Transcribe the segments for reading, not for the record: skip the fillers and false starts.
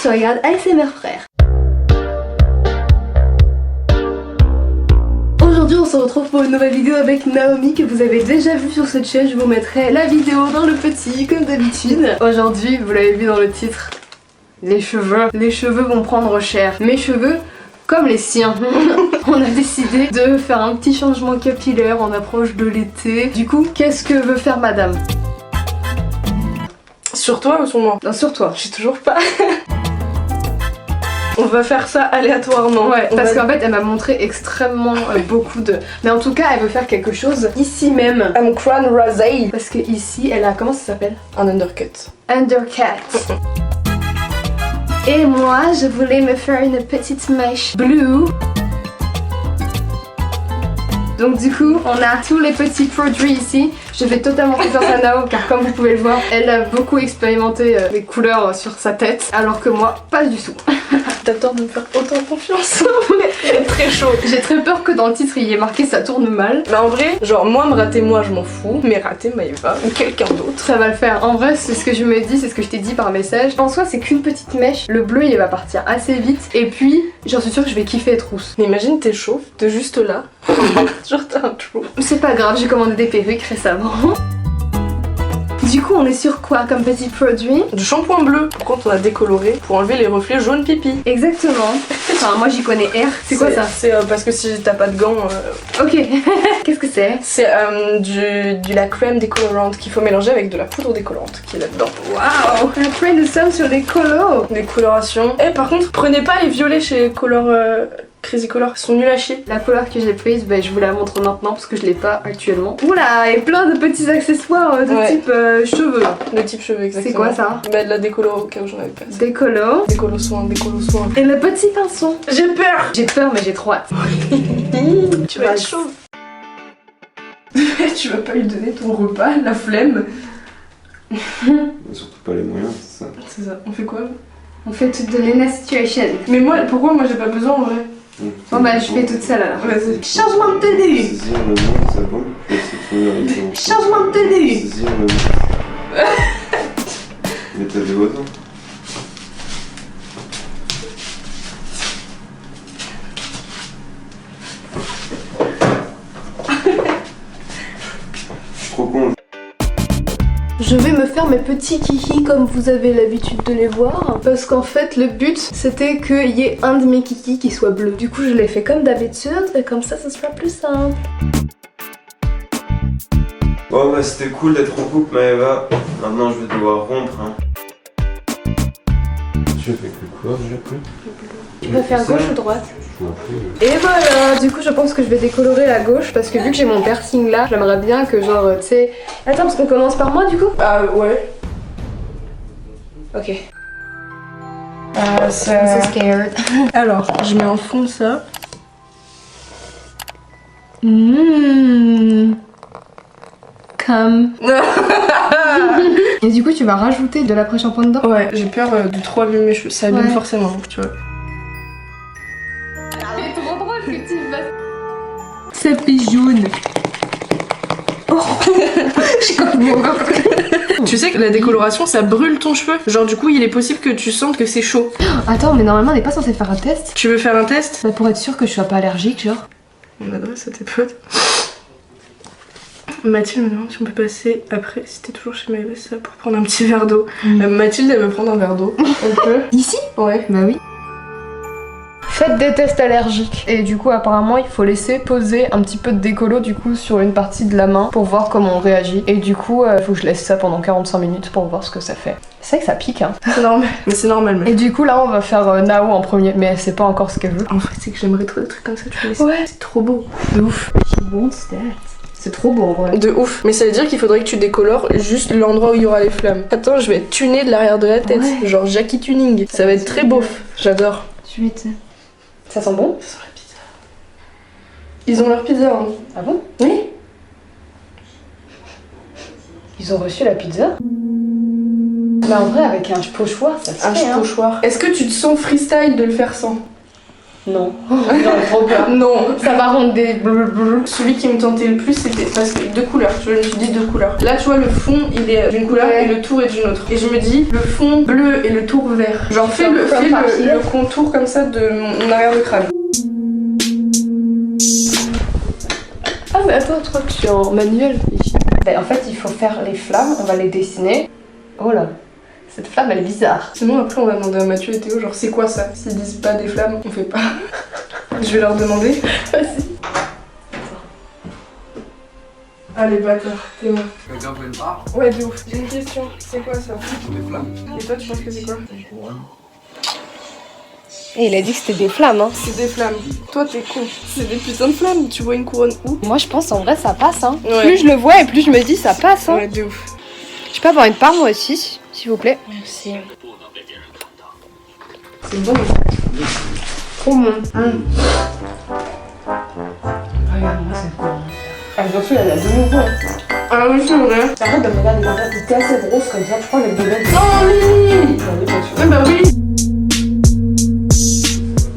tu regardes ASMR Frère. Aujourd'hui on se retrouve pour une nouvelle vidéo avec Naomi que vous avez déjà vu sur cette chaîne. Je vous mettrai la vidéo dans le petit comme d'habitude. Aujourd'hui, vous l'avez vu dans le titre, les cheveux. Les cheveux vont prendre cher. Mes cheveux comme les siens. On a décidé de faire un petit changement capillaire en approche de l'été. Du coup, qu'est-ce que veut faire madame? Sur toi ou sur moi? Non, sur toi. Je sais toujours pas. On va faire ça aléatoirement. Ouais, parce qu'en fait elle m'a montré extrêmement beaucoup de... Mais en tout cas elle veut faire quelque chose ici même. Un crown rasé. Parce que ici elle a... Comment ça s'appelle? Un undercut. Undercut. Et moi je voulais me faire une petite mèche blue. Donc du coup on a tous les petits produits ici. Je vais totalement confiance à Nao car comme vous pouvez le voir, elle a beaucoup expérimenté les couleurs sur sa tête, alors que moi pas du tout. T'as tort de me faire autant confiance. C'est très chaud. J'ai très peur que dans le titre il y ait marqué ça tourne mal. Mais en vrai, genre moi me rater moi je m'en fous, mais rater Maëva ou quelqu'un d'autre. Ça va le faire. En vrai c'est ce que je me dis, c'est ce que je t'ai dit par message. En soi c'est qu'une petite mèche, le bleu il va partir assez vite et puis j'en suis sûre que je vais kiffer être rousse. Mais imagine t'es chauve, t'es juste là. Genre t'as un trou. C'est pas grave, j'ai commandé des perruques récemment. Du coup on est sur quoi comme petit produit? Du shampoing bleu, par contre on a décoloré pour enlever les reflets jaune pipi. Exactement. Enfin moi j'y connais R. C'est quoi ça? C'est parce que si t'as pas de gants... Ok. Qu'est-ce que c'est? C'est de la crème décolorante qu'il faut mélanger avec de la poudre décolorante qui est là-dedans. Waouh. Après nous sommes sur des colos. Des colorations. Et par contre prenez pas les violets chez Color... Crazy Color, ils sont nuls à chier. La couleur que j'ai prise, bah, je vous la montre maintenant parce que je l'ai pas actuellement. Oula, et plein de petits accessoires de type cheveux. De type cheveux, exactement. C'est quoi ça? Bah de la décolo au cas où j'en avais pas. Décolo. Décolo soin, décolo soin. Et le petit pinceau. J'ai peur. J'ai peur mais j'ai trop hâte. Tu vas être chaud. Tu vas pas lui donner ton repas, la flemme. Surtout pas les moyens, c'est ça. C'est ça, on fait quoi? On fait toute de l'ENA situation. Mais moi, pourquoi moi j'ai pas besoin en vrai? Bon bah je fais toute seule alors. Vas-y. Changement de tenue. Saisir le nom, ça va. Changement de tenue. Saisir le nom. Mais t'as des autant. Je suis trop con. Je vais me faire mes petits kikis comme vous avez l'habitude de les voir. Parce qu'en fait le but c'était qu'il y ait un de mes kikis qui soit bleu. Du coup je l'ai fait comme d'habitude et comme ça sera plus simple. Bon bah c'était cool d'être en couple Maëva. Maintenant je vais devoir rompre hein. Tu fais que quoi déjà plus? Tu préfères gauche ou droite? Je m'en fous. Et voilà, du coup je pense que je vais décolorer la gauche parce que vu que j'ai mon piercing là, j'aimerais bien que genre tu sais... Attends parce qu'on commence par moi du coup? Ah ouais. Ok. I'm so scared. Alors, je mets en fond ça. Comme. Et du coup tu vas rajouter de l'après-shampoing dedans? Ouais, j'ai peur de trop abîmer mes cheveux. Ça abîme forcément, tu vois. C'est trop drôle que tu fasses. Ça fait jaune. Oh. Tu sais que la décoloration ça brûle ton cheveu. Genre du coup il est possible que tu sentes que c'est chaud. Attends mais normalement on n'est pas censé faire un test? Tu veux faire un test? Bah, pour être sûr que je sois pas allergique genre. On adresse à tes potes. Mathilde me demande si on peut passer après, si t'es toujours chez Maëva, ça pour prendre un petit verre d'eau. Mathilde elle veut prendre un verre d'eau. On peut? Ici? Ouais. Bah oui. Faites des tests allergiques. Et du coup apparemment il faut laisser poser un petit peu de décolo du coup sur une partie de la main pour voir comment on réagit. Et du coup il faut que je laisse ça pendant 45 minutes pour voir ce que ça fait. C'est vrai que ça pique hein. C'est normal. Mais c'est normal mec. Et du coup là on va faire Nao en premier, mais elle sait pas encore ce qu'elle veut. En fait c'est que j'aimerais trop des trucs comme ça, tu vois. Ouais. C'est trop beau. De ouf. She wants that. C'est trop beau en vrai. De ouf. Mais ça veut dire qu'il faudrait que tu décolores juste l'endroit où il y aura les flammes. Attends, je vais être tunée de l'arrière de la tête. Ouais. Genre Jackie Tuning. Ça va être très beauf. J'adore. Tu m'étonnes. Ça sent bon? Ça sent la pizza. Ils ont leur pizza hein. Ah bon? Oui. Ils ont reçu la pizza? Bah en vrai avec un pochoir ça se fait hein. Pochoir. Est-ce que tu te sens freestyle de le faire sans? Non. J'aurais trop peur. Non. Ça va rendre des bleu. Celui qui me tentait le plus, c'était parce que deux couleurs. Je me suis dit deux couleurs. Là, tu vois, le fond, il est d'une couleur et le tour est d'une autre. Et je me dis, le fond bleu et le tour vert. Genre, fais le contour comme ça de mon arrière de crâne. Ah, mais attends, je crois que je suis en manuel. En fait, il faut faire les flammes, on va les dessiner. Oh là, cette flamme, elle est bizarre. Sinon, après, on va demander à Mathieu et Théo, genre, c'est quoi ça? S'ils disent pas des flammes, on fait pas. Je vais leur demander. Vas-y. Allez, bâtard, Théo. Quelqu'un peut une part? Ouais, de ouf. J'ai une question. C'est quoi ça? Des flammes. Et toi, tu penses que c'est quoi? Et il a dit que c'était des flammes, hein. C'est des flammes. Toi, t'es con. C'est des putains de flammes. Tu vois une couronne où? Moi, je pense en vrai, ça passe, hein. Ouais. Plus je le vois et plus je me dis, ça passe, hein. Ouais, de ouf. Je peux avoir une part, moi aussi, s'il vous plaît. Merci. C'est bon. Trop bon. Regarde-moi cette couronne. Ah, bien sûr, elle a de nouveau. Ah oui, c'est vrai. Arrête de me regarder comme ça, t'es assez grosse comme ça, tu crois les bébés. Oh oui! Ouais, bah oui.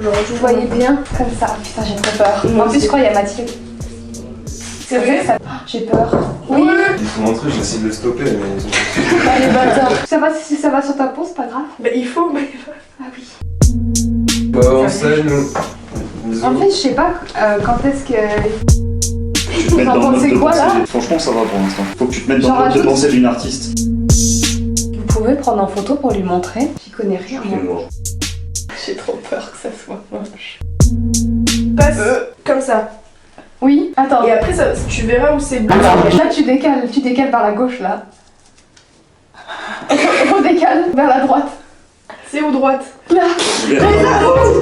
Genre, vous voyez bien comme ça. Putain, j'ai trop peur. Moi En plus, aussi. je crois qu'il y a Mathilde. C'est vrai? Ça... J'ai peur. Oui. Il faut montrer, j'essaie de le stopper, mais ils ont pas Allez, bâtard. Ça va, si ça va sur ta peau, c'est pas grave. Bah il faut, mais... Ah oui. Bah, on sait, nous. En fait, je sais pas quand est-ce que. Tu te mets Vous en dans le mode pensez de quoi, pensée. là Franchement, ça va pour l'instant. Faut que tu te mettes dans Genre le mode à de tous. pensée d'une artiste. Vous pouvez prendre en photo pour lui montrer. J'y connais rien, moi. Fais voir. J'ai trop peur que ça soit moche. Passe comme ça. Oui, attends. Et après, ça, tu verras où c'est bleu. Là, tu décales vers la gauche, là. Redécale vers la droite. C'est où droite? Là.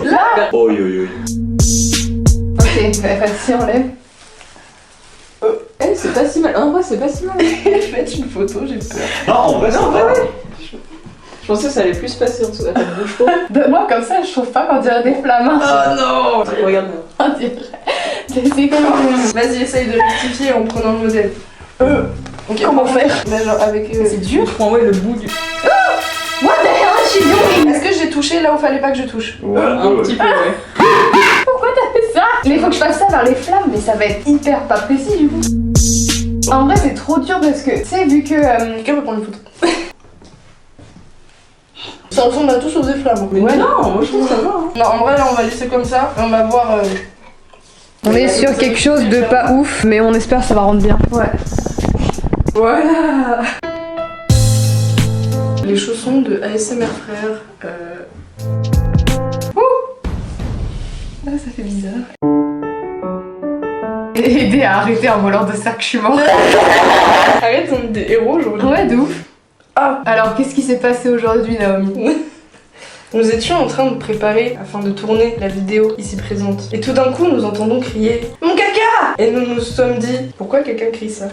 Là. Oi, oi, oi. Ok, vas-y, enlève. Eh, c'est pas si mal. En vrai, c'est pas si mal. Faites une photo, j'ai peur. Non, en vrai, ça va. Je pensais que ça allait plus passer en dessous de la bouche pas. De moi, comme ça, je trouve pas qu'on dirait des flammes. Ah non! Regarde-moi. On dirait. C'est comme. Vas-y, essaye de rectifier en prenant le modèle. Ok, Comment faire? Bah, genre avec... C'est dur. Je prends ouais, le bout du. What the hell, je suis doing? Est-ce que j'ai touché là où fallait pas que je touche? Voilà, Un ouais. petit peu, ouais. Pourquoi t'as fait ça? Mais il faut que je fasse ça vers les flammes, mais ça va être hyper pas précis du coup. En vrai, c'est trop dur parce que, tu sais, vu que. Quelqu'un peut prendre une photo. Ça ressemble à tous aux des flammes. Mais non, moi je trouve que ça va. Hein. Non, en vrai, là, on va laisser comme ça et on va voir... On est sur quelque chose de pas ouf, mais on espère que ça va rendre bien. Ouais. Voilà. Les chaussons de ASMR Frères. Ah, ça fait bizarre. Aider à arrêter un voleur de cercle, je suis morte. Arrête, on est des héros aujourd'hui. Ouais, de ouf. Ah. Alors, qu'est-ce qui s'est passé aujourd'hui, Naomi? Nous étions en train de préparer afin de tourner la vidéo ici présente. Et tout d'un coup, nous entendons crier « Mon caca !» Et nous nous sommes dit « Pourquoi quelqu'un crie ça ?»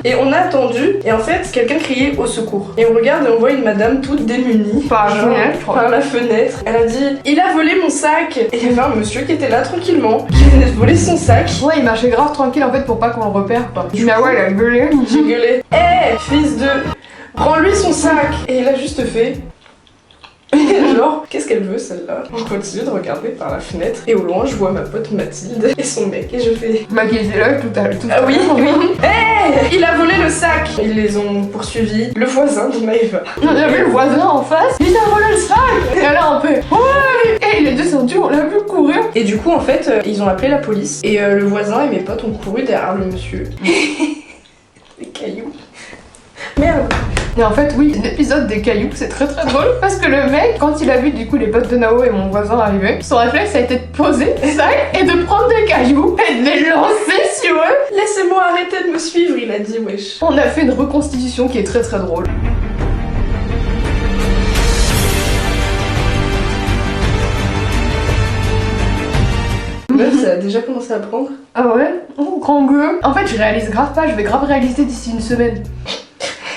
Et on a attendu, et en fait, quelqu'un criait au secours. Et on regarde et on voit une madame toute démunie. Par la genre, fenêtre, je crois. Par la fenêtre. Elle a dit « Il a volé mon sac !» Et il y avait un monsieur qui était là tranquillement, qui venait de voler son sac. Ouais, il marchait grave tranquille en fait pour pas qu'on le repère quoi. Mais ouais, il a gueulé. J'ai gueulé « Hé, fils de... Rends-lui son sac !» Et il a juste fait... Genre, qu'est-ce qu'elle veut celle-là? On continue de regarder par la fenêtre et au loin je vois ma pote Mathilde et son mec et je fais Ma qui était là tout à l'heure. ah oui, oui. Hé, il a volé le sac. Ils les ont poursuivis, le voisin de Maëva. Il y avait le voisin en face, il a volé le sac. Et elle a un peu ouais. Et il est descendu, on l'a vu courir. Et du coup en fait ils ont appelé la police et le voisin et mes potes ont couru derrière le monsieur. Les cailloux. Merde. Et en fait oui, l'épisode des cailloux c'est très très drôle parce que le mec quand il a vu du coup les potes de Nao et mon voisin arriver, son réflexe a été de poser le sac et de prendre des cailloux et de les lancer sur eux. Laissez-moi arrêter de me suivre, il a dit wesh. On a fait une reconstitution qui est très très drôle. Meuf, ça a déjà commencé à prendre. Ah ouais? Oh grand gueux. En fait je réalise grave pas, je vais grave réaliser d'ici une semaine.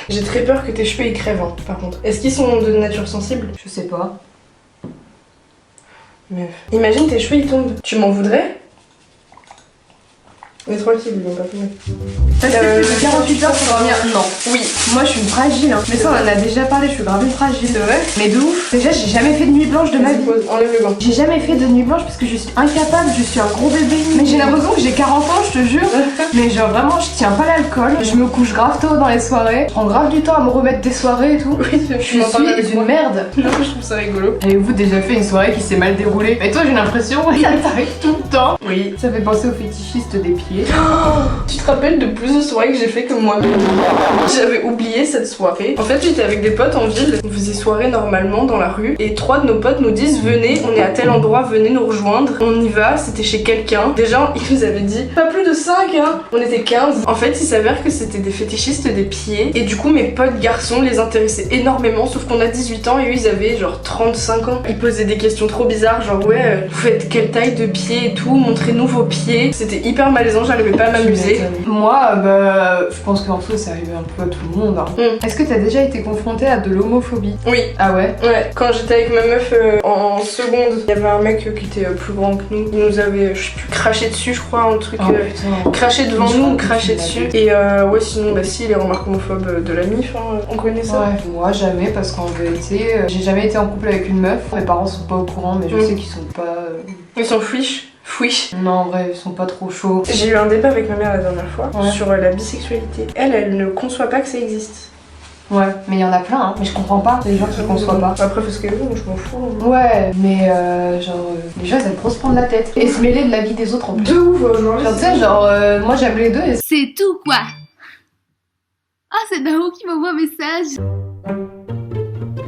J'ai très peur que tes cheveux ils crèvent hein, par contre. Est-ce qu'ils sont de nature sensible? Je sais pas. Meuf. Imagine tes cheveux ils tombent. Tu m'en voudrais? Mais tranquille, ils vont pas tomber. Parce que plus de 48 heures pour dormir. Non. Oui. Moi je suis une fragile, hein. Mais ça on en a déjà parlé, je suis grave une fragile. C'est vrai. Mais de ouf. Déjà j'ai jamais fait de nuit blanche de ma vie. Enlève le gant. J'ai jamais fait de nuit blanche parce que je suis incapable, je suis un gros bébé. Mais j'ai l'impression que j'ai 40 ans, je te jure. Mais genre vraiment, je tiens pas l'alcool. Je me couche grave tôt dans les soirées. Je prends grave du temps à me remettre des soirées et tout. Oui, Je suis une merde. Non, je trouve ça rigolo. Avez-vous déjà fait une soirée qui s'est mal déroulée? Mais toi j'ai l'impression que ça t'arrive tout le temps. Oui. Ça fait penser aux fétichistes des pieds. Tu te rappelles de plus de soirées que j'ai fait que moi-même? J'avais oublié cette soirée. En fait, j'étais avec des potes en ville. On faisait soirée normalement dans la rue. Et 3 de nos potes nous disent venez, on est à tel endroit, venez nous rejoindre. On y va, c'était chez quelqu'un. Déjà, il nous avait dit pas plus de 5, hein. On était 15. En fait, il s'avère que c'était des fétichistes des pieds. Et du coup, mes potes garçons les intéressaient énormément. Sauf qu'on a 18 ans et eux, ils avaient genre 35 ans. Ils posaient des questions trop bizarres, genre ouais, vous faites quelle taille de pied et tout, montrez-nous vos pieds. C'était hyper malaisant, j'arrivais pas à m'amuser. Moi, bah, je pense qu'en fait, ça arrivait un peu à tout le monde. Hein. Est-ce que t'as déjà été confrontée à de l'homophobie? Oui. Ah ouais? Ouais, quand j'étais avec ma meuf en seconde, il y avait un mec qui était plus grand que nous. Il nous avait, je sais plus, craché dessus, je crois, un truc. Oh putain. Craché devant Je nous, crois ou que craché tu m'as dessus. dit. Et ouais, sinon, bah si, les remarques homophobes de la MIF, hein, on connaît ça. Ouais, moi jamais parce qu'en vérité, j'ai jamais été en couple avec une meuf. Mes parents sont pas au courant, mais je sais qu'ils sont pas. Ils sont fouiches. Non, en vrai, ils sont pas trop chauds. J'ai eu un débat avec ma mère la dernière fois Ouais. sur la bisexualité. Elle ne conçoit pas que ça existe. Ouais, mais il y en a plein, hein. Mais je comprends pas les gens qui conçoivent pas. Après, fais ce qu'elle veut, moi je m'en fous. Hein. Ouais, mais les gens ils aiment trop se prendre la tête et se mêler de la vie des autres en plus. De ouf, genre, Genre, tu sais, moi j'aime les deux et C'est tout quoi. Ah, c'est Nao qui m'envoie un message.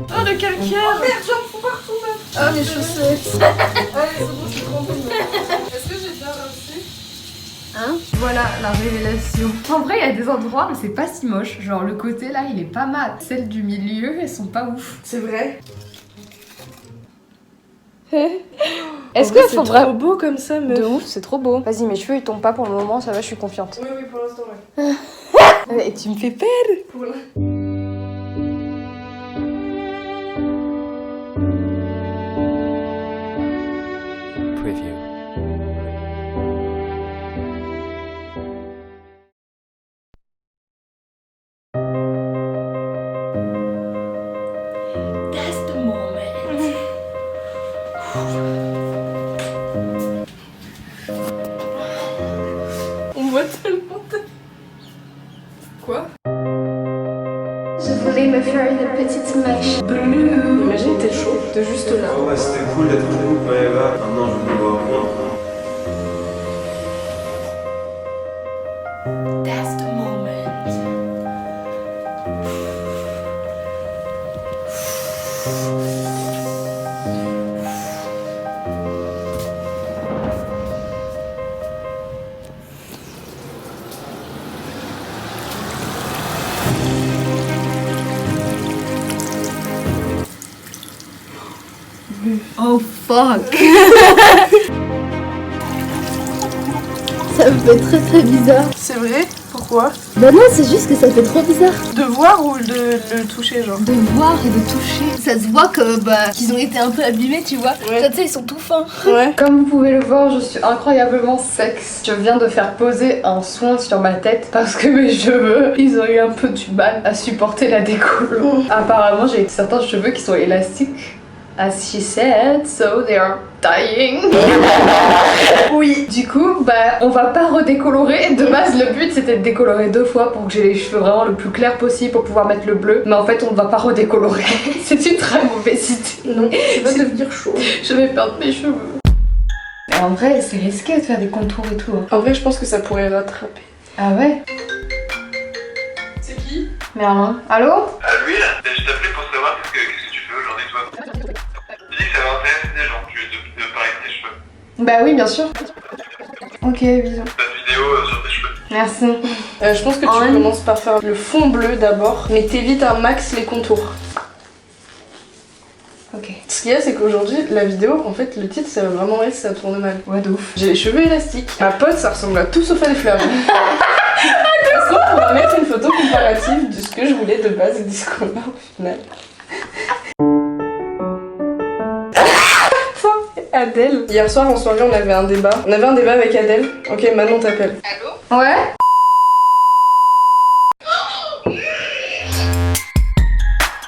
Oh, le calcaire. Oh merde, j'en fous partout, meuf. Ah, mes chaussettes. Allez, c'est bon, c'est trop bon. Est-ce que j'ai bien réussi? Hein? Voilà la révélation. En vrai, il y a des endroits où c'est pas si moche. Genre, le côté là, il est pas mal. Celles du milieu, elles sont pas ouf. C'est vrai. Est-ce que faut c'est trop beau comme ça, meuf? De ouf, c'est trop beau. Vas-y, mes cheveux ils tombent pas pour le moment, ça va, je suis confiante. Oui, oui, pour l'instant, ouais. Et tu me fais peur. Pour l'instant. Preview. That's the moment. On voit tellement de... Quoi? Je voulais me faire une petite mèche. Imagine, t'es chaud, t'es juste là. Oh ouais, c'était cool d'être en couple, mais va. Maintenant, je vais devoir rien. That's the moment. Oh fuck. Ça me fait très très bizarre. C'est vrai? Pourquoi? Bah non, c'est juste que ça fait trop bizarre. De voir ou de le toucher, genre? De voir et de toucher. Ça se voit que qu'ils ont été un peu abîmés, tu vois. Ouais. Ça, tu sais, ils sont tout fins. Ouais. Comme vous pouvez le voir, je suis incroyablement sexe. Je viens de faire poser un soin sur ma tête parce que mes cheveux, ils ont eu un peu du mal à supporter la décolle. Apparemment, j'ai certains cheveux qui sont élastiques. As she said, so they are dying. Oui. Du coup, bah, on va pas redécolorer. De base, le but c'était de décolorer 2 fois pour que j'ai les cheveux vraiment le plus clair possible pour pouvoir mettre le bleu. Mais en fait, on ne va pas redécolorer. C'est une très mauvaise idée. Non, tu vas devenir chaud. Je vais perdre mes cheveux. Mais en vrai, c'est risqué de faire des contours et tout. Hein. En vrai, je pense que ça pourrait rattraper. Ah ouais? C'est qui? Merlin. Allô? Ah oui, je t'appelais pour savoir qu'est-ce que tu fais aujourd'hui toi. Tu dis que ça va intéresser des gens de parler de tes cheveux. Bah oui, bien sûr. Ok, bisous. Ta vidéo sur tes cheveux. Merci. Je pense que tu commences par faire le fond bleu d'abord, mais t'évites un max les contours. Ok. Ce qu'il y a, c'est qu'aujourd'hui, la vidéo, en fait, le titre, ça va vraiment être ça tourne mal. Ouais, de ouf. J'ai les cheveux élastiques. Ma pote, ça ressemble à tout sauf à des fleurs. Est-ce qu'on pourra mettre une photo comparative de ce que je voulais de base et de ce qu'on a au final? Adèle. Hier soir en soirée, on avait un débat. On avait un débat avec Adèle. Ok, Manon t'appelle. Ouais.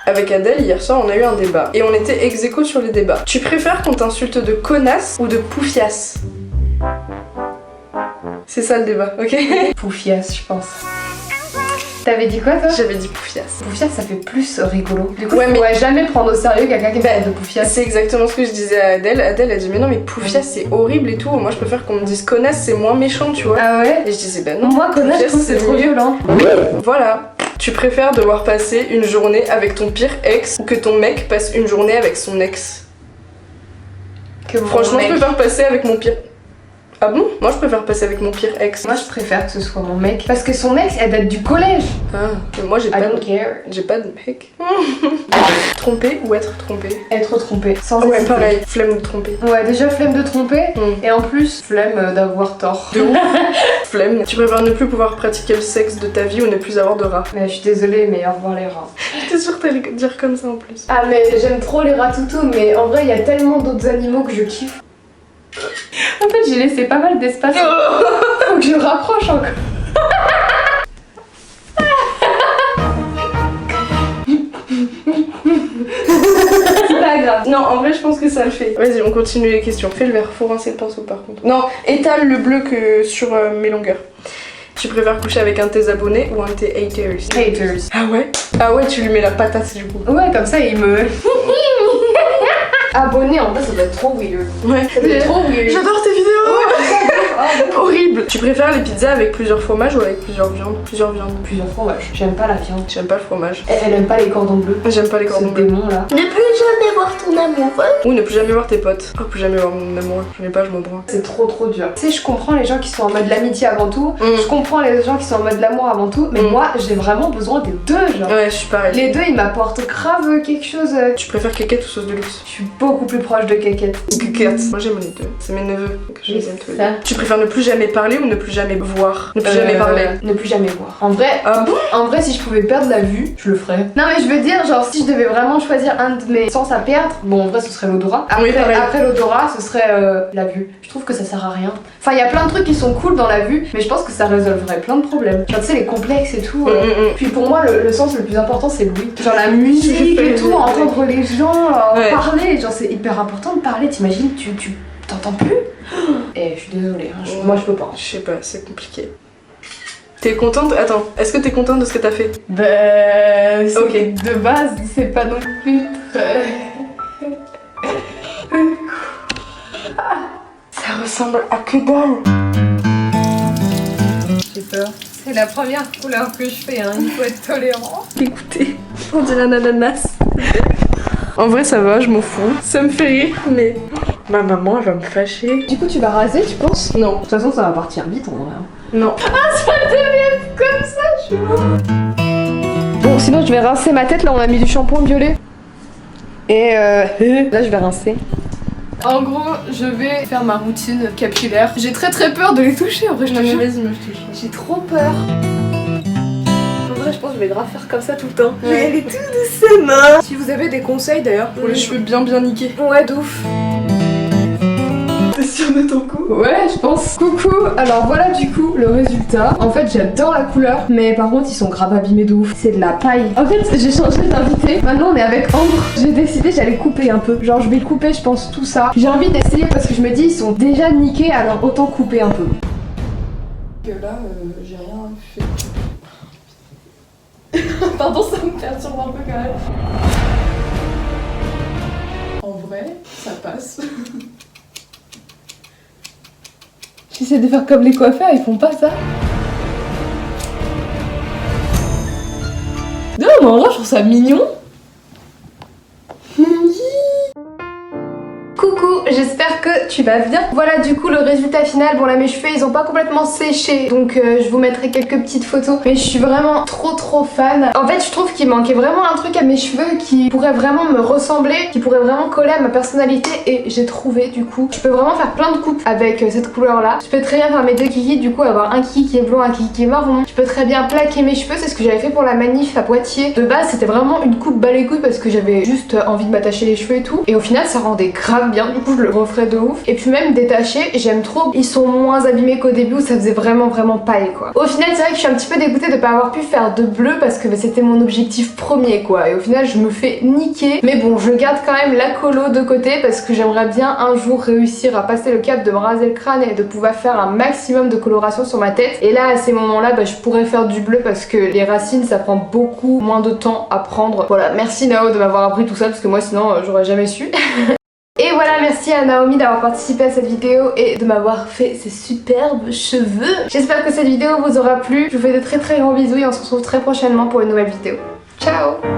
Avec Adèle, hier soir, on a eu un débat. Et on était ex-aequo sur les débats. Tu préfères qu'on t'insulte de connasse ou de poufiasse? C'est ça le débat, ok? Poufiasse, je pense. T'avais dit quoi toi? J'avais dit poufiasse. Poufiasse, ça fait plus rigolo. Du coup, Ouais, je pourrais jamais prendre au sérieux quelqu'un qui me parle de poufiasse. C'est exactement ce que je disais à Adèle. Adèle a dit mais non mais poufiasse c'est horrible et tout. Moi je préfère qu'on me dise connasse, c'est moins méchant, tu vois. Ah ouais? Et je disais bah non. Moi, connasse, je poufiasse, trouve que c'est trop mieux. violent. Voilà. Tu préfères devoir passer une journée avec ton pire ex ou que ton mec passe une journée avec son ex? Que Franchement, je préfère passer avec mon pire. Ah bon? Moi je préfère passer avec mon pire ex. Moi, je préfère que ce soit mon mec. Parce que son ex, elle date du collège. Ah, mais moi j'ai I pas don't de... care. J'ai pas de mec. Tromper ou être trompé? Être trompée. Sans Ouais, hésiter. pareil, flemme de tromper. Ouais, déjà flemme de tromper. Mm. Et en plus, flemme d'avoir tort. De ouf. Flemme. Tu préfères ne plus pouvoir pratiquer le sexe de ta vie ou ne plus avoir de rats? Mais je suis désolée, mais au revoir les rats. J'étais sûre que t'allais dire comme ça en plus. Ah, mais j'aime trop les rats toutous, mais en vrai, il y a tellement d'autres animaux que je kiffe. En fait, j'ai laissé pas mal d'espace. Faut que je rapproche encore. C'est pas grave. Non, en vrai, je pense que ça le fait. Vas-y, on continue les questions. Fais le vert, faut rincer le pinceau par contre. Non, étale le bleu que sur mes longueurs. Tu préfères coucher avec un de tes abonnés ou un de tes haters? Haters. Ah ouais? Ah ouais, tu lui mets la patate du coup. Ouais, comme ça, il me... Abonné, en vrai, ça doit être trop weird. Ouais. Ça doit être trop weird. J'adore tes vidéos! Horrible! Tu préfères les pizzas avec plusieurs fromages ou avec plusieurs viandes? Plusieurs viandes. Plusieurs fromages. J'aime pas la viande. J'aime pas le fromage. Elle aime pas les cordons bleus. J'aime pas les Ce cordons bleus. démon là. Ne plus jamais voir ton amour. Ou ne plus jamais voir tes potes. Oh, plus jamais voir mon amour. J'en ai pas, je m'en branle. C'est trop dur. Tu sais, je comprends les gens qui sont en mode l'amitié avant tout. Mm. Je comprends les gens qui sont en mode l'amour avant tout. Mais Mm. moi, j'ai vraiment besoin des deux, genre. Ouais, je suis pareil. Les deux, ils m'apportent grave quelque chose. Tu préfères quéquette ou sauce de luxe? Je suis beaucoup plus proche de Kékette. Quéquette. Moi j'aime les deux. C'est mes neveux que je les aime tous les deux. Ça. Tu préfères ne plus jamais parler ou ne plus jamais voir? Ne plus jamais parler. Ne plus jamais voir. En vrai, Ah bon? en vrai, si je pouvais perdre la vue, je le ferais. Non, mais je veux dire, genre, si je devais vraiment choisir un de mes sens à perdre, bon, en vrai, ce serait l'odorat. Oui, pareil. Après l'odorat, ce serait la vue. Je trouve que ça sert à rien. Enfin, il y a plein de trucs qui sont cool dans la vue, mais je pense que ça résolverait plein de problèmes. Genre, tu sais, les complexes et tout. Puis pour moi, le sens le plus important, c'est l'ouïe. Genre la musique et tout, entendre les gens Ouais. parler. Genre, c'est hyper important de parler. T'imagines, tu t'entends plus? Eh, je suis désolée, hein, moi je peux pas. Je sais pas, c'est compliqué. T'es contente? Attends, est-ce que t'es contente de ce que t'as fait? Ben, Ok. de base, c'est pas non plus très... Ça ressemble à que dalle! J'ai peur. C'est la première couleur que je fais, hein. Il faut être tolérant. Écoutez, on dirait un ananas. En vrai, ça va, je m'en fous. Ça me fait rire, mais ma maman, elle va me fâcher. Du coup, tu vas raser, tu penses? Non, De toute façon, ça va partir vite en vrai. non. Comme ça, je suis Bon, sinon, je vais rincer ma tête. Là, on a mis du shampoing violet. Et là, je vais rincer. En gros, je vais faire ma routine capillaire. J'ai très peur de les toucher. En vrai, je te jure. vas-y, me touche. J'ai trop peur. En vrai, je pense que je vais grave faire comme ça tout le temps. Je vais y aller tout doucement. Si vous avez des conseils d'ailleurs Pour les cheveux bien niqués. Ouais, d'ouf. T'es sûre de ton cou? Ouais, je pense. Coucou. Alors voilà du coup le résultat. En fait, j'adore la couleur, mais par contre, ils sont grave abîmés de ouf. C'est de la paille. En fait, j'ai changé d'invité. Maintenant, on est avec Ambre. J'ai décidé j'allais couper un peu. Genre, je vais couper, je pense, tout ça. J'ai envie d'essayer parce que je me dis, ils sont déjà niqués, alors autant couper un peu. Que là, j'ai rien fait. Pardon, ça me perturbe un peu quand même. En vrai, ça passe. J'essaie de faire comme les coiffeurs, ils font pas ça. Non, mais en vrai, je trouve ça mignon. Coucou, j'espère que tu vas bien. Voilà du coup le résultat final. Bon là mes cheveux ils ont pas complètement séché, donc je vous mettrai quelques petites photos. Mais je suis vraiment trop fan. En fait je trouve qu'il manquait vraiment un truc à mes cheveux qui pourrait vraiment me ressembler, qui pourrait vraiment coller à ma personnalité. Et j'ai trouvé du coup. Je peux vraiment faire plein de coupes avec cette couleur là. Je peux très bien faire mes deux kikis, du coup avoir un kiki qui est blond, un kiki qui est marron. Je peux très bien plaquer mes cheveux, c'est ce que j'avais fait pour la manif à Poitiers. De base c'était vraiment une coupe bas les couilles parce que j'avais juste envie de m'attacher les cheveux et tout. Et au final ça rendait grave grave bien, du coup je le referai de ouf. Et puis même détaché, j'aime trop, ils sont moins abîmés qu'au début où ça faisait vraiment paille quoi. Au final c'est vrai que je suis un petit peu dégoûtée de pas avoir pu faire de bleu parce que c'était mon objectif premier quoi, et au final je me fais niquer. Mais bon, je garde quand même la colo de côté parce que j'aimerais bien un jour réussir à passer le cap de me raser le crâne et de pouvoir faire un maximum de coloration sur ma tête. Et là à ces moments là je pourrais faire du bleu parce que les racines ça prend beaucoup moins de temps à prendre. Voilà, merci Nao de m'avoir appris tout ça parce que moi sinon j'aurais jamais su. Et voilà, merci à Naomi d'avoir participé à cette vidéo et de m'avoir fait ces superbes cheveux. J'espère que cette vidéo vous aura plu. Je vous fais de très gros bisous et on se retrouve très prochainement pour une nouvelle vidéo. Ciao!